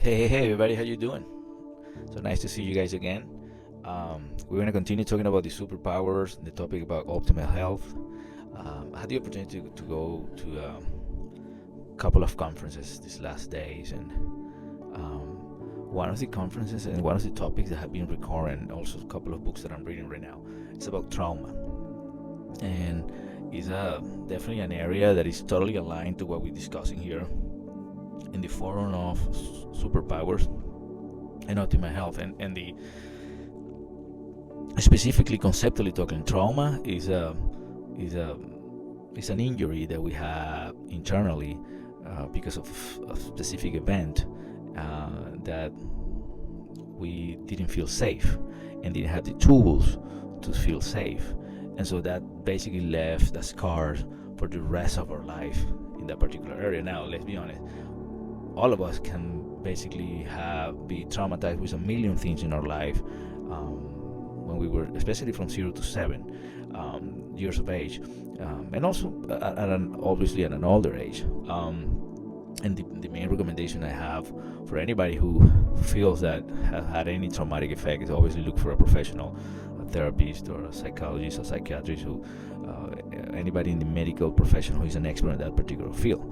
Hey, everybody, how you doing? So nice to see you guys again. We're going to continue talking about the superpowers, the topic about optimal health. I had the opportunity to go to a couple of conferences these last days, and one of the conferences and one of the topics that have been recurrent, also a couple of books that I'm reading right now, it's about trauma. And it's definitely an area that is totally aligned to what we're discussing here in the forum of superpowers and optimal health. And the specifically conceptually talking, trauma is is an injury that we have internally because of a specific event that we didn't feel safe and didn't have the tools to feel safe, and so that basically left the scars for the rest of our life in that particular area. Now, let's be honest, all of us can basically be traumatized with a million things in our life when we were, especially from 0 to 7 years of age, and also obviously at an older age. And the main recommendation I have for anybody who feels that have had any traumatic effect is obviously look for a professional, a therapist or a psychologist, a psychiatrist, anybody in the medical profession who is an expert in that particular field.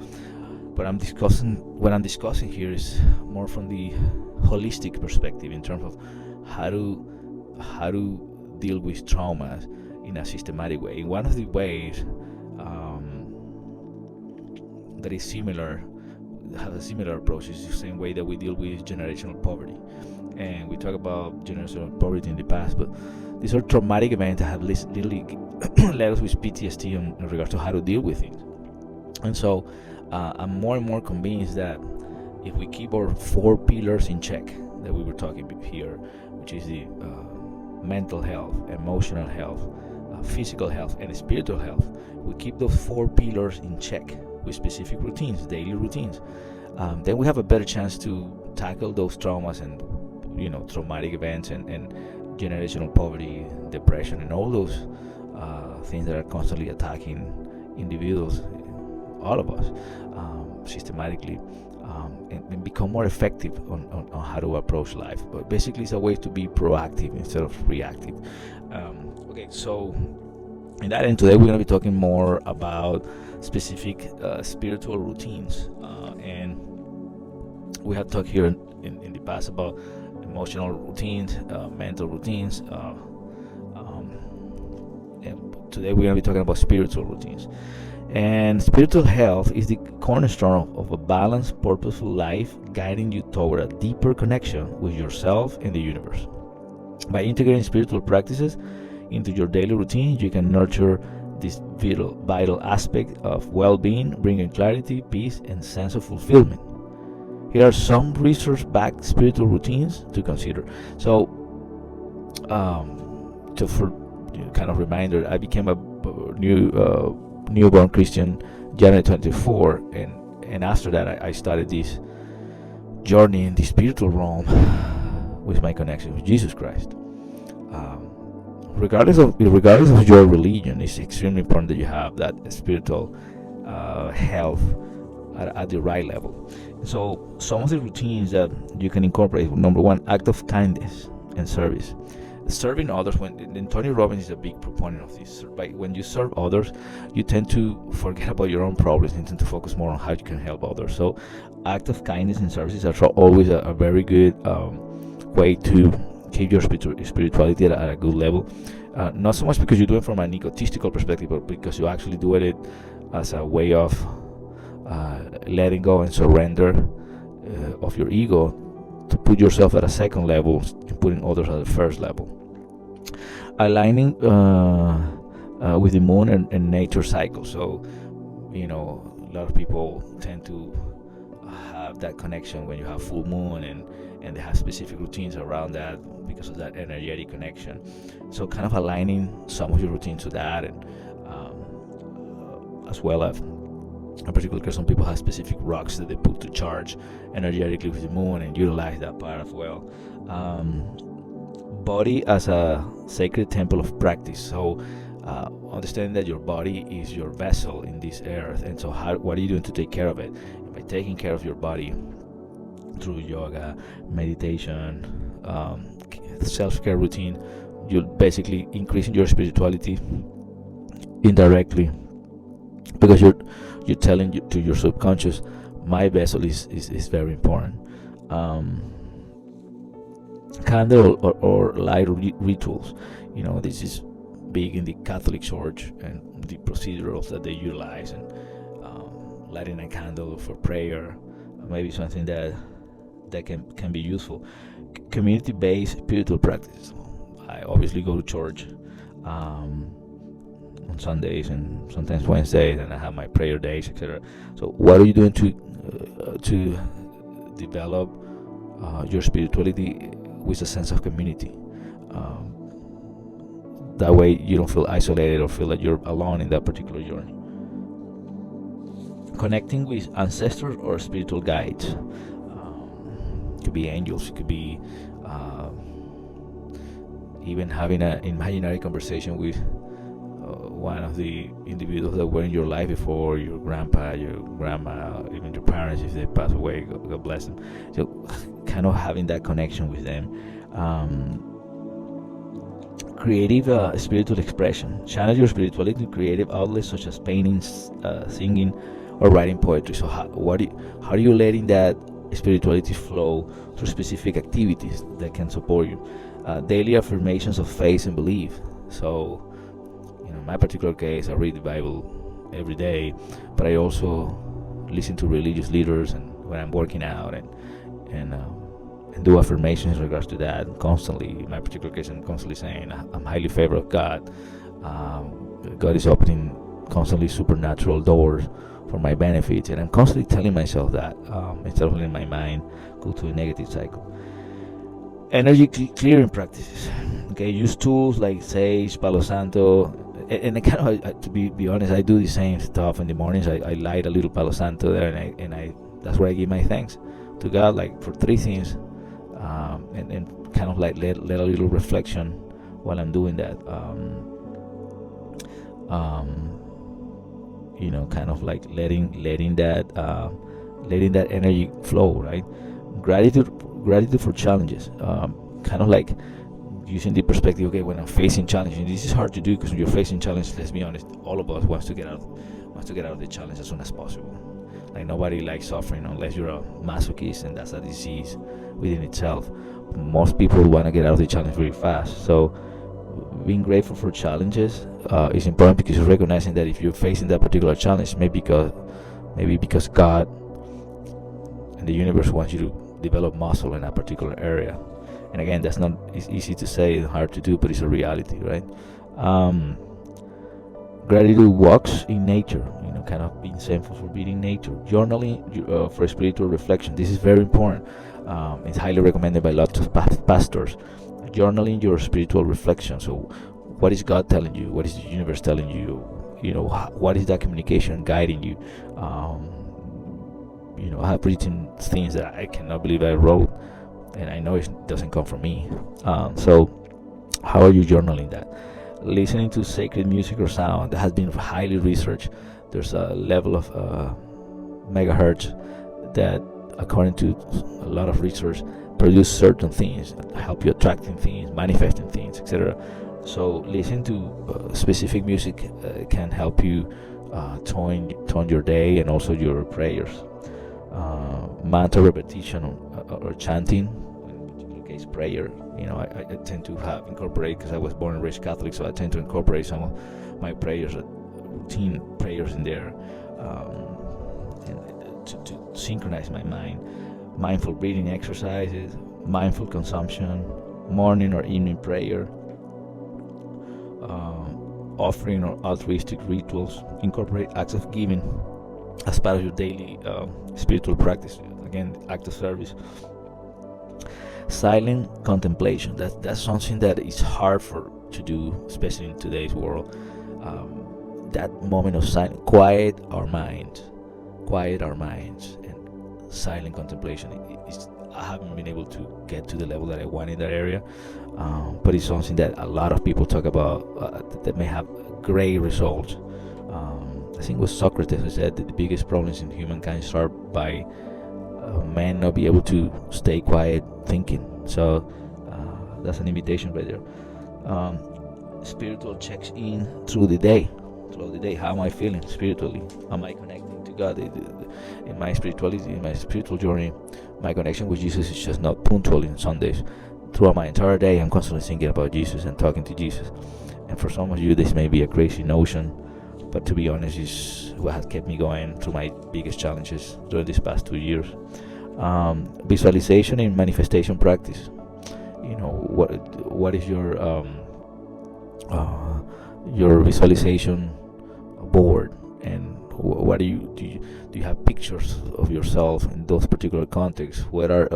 But what I'm discussing here is more from the holistic perspective in terms of how to deal with traumas in a systematic way. One of the ways that is similar, has a similar approach, is the same way that we deal with generational poverty. And we talk about generational poverty in the past, but these are traumatic events that have literally led us with PTSD in regards to how to deal with it. And so I'm more and more convinced that if we keep our 4 pillars in check that we were talking about here, which is the mental health, emotional health, physical health, and spiritual health, we keep those 4 pillars in check with specific routines, daily routines, then we have a better chance to tackle those traumas and traumatic events and generational poverty, depression, and all those things that are constantly attacking individuals, all of us, systematically, and become more effective on how to approach life. But basically, it's a way to be proactive instead of reactive. Okay, so in that end, today we're going to be talking more about specific spiritual routines, and we have talked here in the past about emotional routines, mental routines, and today we're going to be talking about spiritual routines. And spiritual health is the cornerstone of a balanced, purposeful life, guiding you toward a deeper connection with yourself and the universe. By integrating spiritual practices into your daily routine, you can nurture this vital aspect of well-being, bringing clarity, peace, and sense of fulfillment. Here are some research-backed spiritual routines to consider. So, for kind of reminder, I became a newborn Christian January 24, and after that I started this journey in the spiritual realm with my connection with Jesus Christ. Regardless of your religion, it's extremely important that you have that spiritual health at the right level. So some of the routines that you can incorporate: number 1, act of kindness and service. Serving others, and Tony Robbins is a big proponent of this. When you serve others, you tend to forget about your own problems and tend to focus more on how you can help others. So act of kindness and services are always a very good way to keep your spirituality at a good level. Not so much because you do it from an egotistical perspective, but because you actually do it as a way of letting go and surrender of your ego, to put yourself at a second level and putting others at the first level. Aligning with the moon and nature cycle. So, a lot of people tend to have that connection when you have full moon, and they have specific routines around that because of that energetic connection. So kind of aligning some of your routines to that, and as well as in particular, because some people have specific rocks that they put to charge energetically with the moon and utilize that part as well. Body as a sacred temple of practice. So understanding that your body is your vessel in this earth, and so what are you doing to take care of it? And by taking care of your body, through yoga, meditation, self-care routine. You're basically increasing your spirituality indirectly, because you're telling to your subconscious, my vessel is very important. um, Candle or light rituals, this is big in the Catholic Church, and the procedures that they utilize, and lighting a candle for prayer, maybe something that can be useful. Community-based spiritual practice. I obviously go to church um, on Sundays and sometimes Wednesdays, and I have my prayer days, etc. So, what are you doing to develop your spirituality with a sense of community? Um, that way, you don't feel isolated or feel that you're alone in that particular journey. Connecting with ancestors or spiritual guides. It could be angels. It could be even having an imaginary conversation with one of the individuals that were in your life before, your grandpa, your grandma, even your parents if they pass away. God bless them. So, kind of having that connection with them. Creative spiritual expression. Channel your spirituality in creative outlets such as painting, singing, or writing poetry. So, how are you letting that spirituality flow through specific activities that can support you? Daily affirmations of faith and belief. So, in my particular case, I read the Bible every day, but I also listen to religious leaders, and when I'm working out, and do affirmations in regards to that constantly. In my particular case, I'm constantly saying I'm highly favored of God. God is opening constantly supernatural doors for my benefits, and I'm constantly telling myself that, instead of letting my mind go to a negative cycle. Energy clearing practices. Okay, use tools like Sage, Palo Santo, and I kind of, to be honest, I do the same stuff in the mornings. I light a little Palo Santo there, and I that's where I give my thanks to God, like for three things, and kind of like let a little reflection while I'm doing that. Kind of like letting that energy flow, right? Gratitude for challenges. Kind of like using the perspective, okay, when I'm facing challenges, and this is hard to do because when you're facing challenges, let's be honest, all of us wants to get out of the challenge as soon as possible. Like, nobody likes suffering unless you're a masochist, and that's a disease within itself. Most people want to get out of the challenge very fast. So being grateful for challenges is important, because you're recognizing that if you're facing that particular challenge, maybe because God and the universe wants you to develop muscle in that particular area. And again, that's not it's easy to say and hard to do, but it's a reality, right? Gratitude walks in nature, kind of being thankful for being in nature. Journaling for spiritual reflection. This is very important. It's highly recommended by lots of pastors. Journaling your spiritual reflection. So, what is God telling you? What is the universe telling you? What is that communication guiding you? I have written things that I cannot believe I wrote, and I know it doesn't come from me. So, how are you journaling that? Listening to sacred music or sound that has been highly researched. There's a level of megahertz that, according to a lot of research, produce certain things, help you attracting things, manifesting things, etc. So, listening to specific music can help you tone your day and also your prayers. Mantra repetition or chanting, in particular case prayer. I tend to have incorporate, because I was born and raised Catholic, so I tend to incorporate some of my prayers, routine prayers in there, and to synchronize my mind. Mindful breathing exercises, mindful consumption, morning or evening prayer, offering or altruistic rituals. Incorporate acts of giving as part of your daily spiritual practice. Again, act of service. Silent contemplation. That's something that is hard to do, especially in today's world. That moment of silence, quiet our minds, and silent contemplation. I haven't been able to get to the level that I want in that area, but it's something that a lot of people talk about that may have great results. I think it was Socrates who said that the biggest problems in humankind start by may not be able to stay quiet thinking. So that's an invitation right there. Spiritual checks in through the day. Throughout the day, how am I feeling spiritually? Am I connecting to God? In my spirituality, in my spiritual journey, my connection with Jesus is just not punctual in Sundays. Throughout my entire day, I'm constantly thinking about Jesus and talking to Jesus. And for some of you, this may be a crazy notion, but to be honest, is what has kept me going through my biggest challenges during these past 2 years. Visualization and manifestation practice. What is your visualization board, and what do you have pictures of yourself in those particular contexts? What are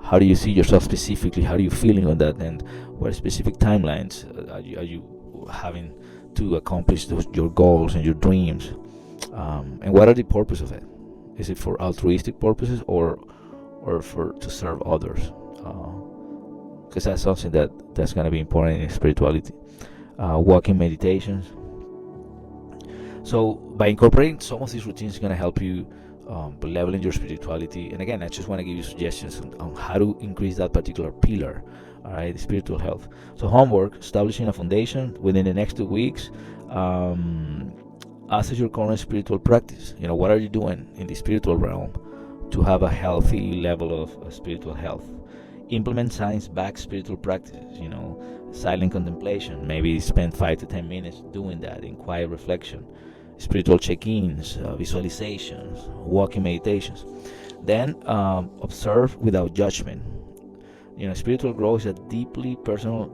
how do you see yourself specifically? How are you feeling on that? And what specific timelines are you having to accomplish your goals and your dreams? And what are the purpose of it? Is it for altruistic purposes or for to serve others? Because that's something that's going to be important in spirituality. Walking meditations. So by incorporating some of these routines, is going to help you leveling your spirituality. And again, I just want to give you suggestions on how to increase that particular pillar. All right, spiritual health. So homework: establishing a foundation within the next 2 weeks. Assess your current spiritual practice. What are you doing in the spiritual realm to have a healthy level of spiritual health? Implement science-backed spiritual practices. Silent contemplation. Maybe spend 5 to 10 minutes doing that in quiet reflection. Spiritual check-ins, visualizations, walking meditations. Then observe without judgment. Spiritual growth is a deeply personal,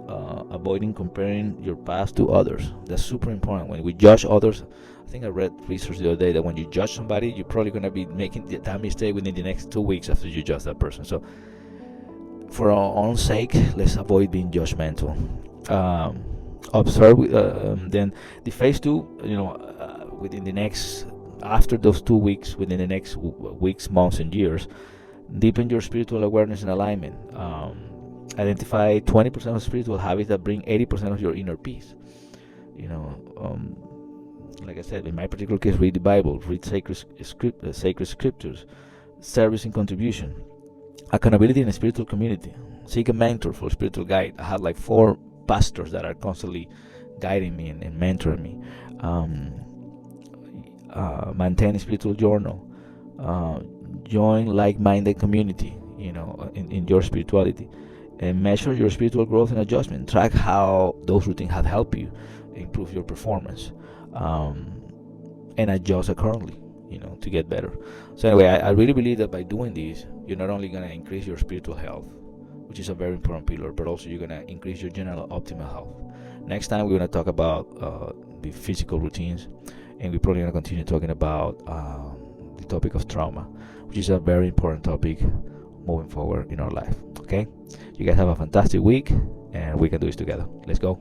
avoiding comparing your past to others. That's super important. When we judge others, I think I read research the other day that when you judge somebody, you're probably going to be making that mistake within the next 2 weeks after you judge that person. So for our own sake, let's avoid being judgmental. Observe. Then the phase 2, within the next, after those 2 weeks, within the next weeks, months, and years, deepen your spiritual awareness and alignment. Identify 20% of spiritual habits that bring 80% of your inner peace. Like I said, in my particular case, read the Bible, read sacred scriptures, service and contribution. Accountability in a spiritual community. Seek a mentor for a spiritual guide. I had like 4 pastors that are constantly guiding me and mentoring me. Maintain a spiritual journal. Join like-minded community, in your spirituality. And measure your spiritual growth and adjustment. Track how those routines have helped you improve your performance. And adjust accordingly, to get better. So anyway, I really believe that by doing this, you're not only going to increase your spiritual health, which is a very important pillar, but also you're going to increase your general optimal health. Next time, we're going to talk about the physical routines, and we're probably going to continue talking about the topic of trauma, which is a very important topic moving forward in our life. Okay? You guys have a fantastic week, and we can do this together. Let's go.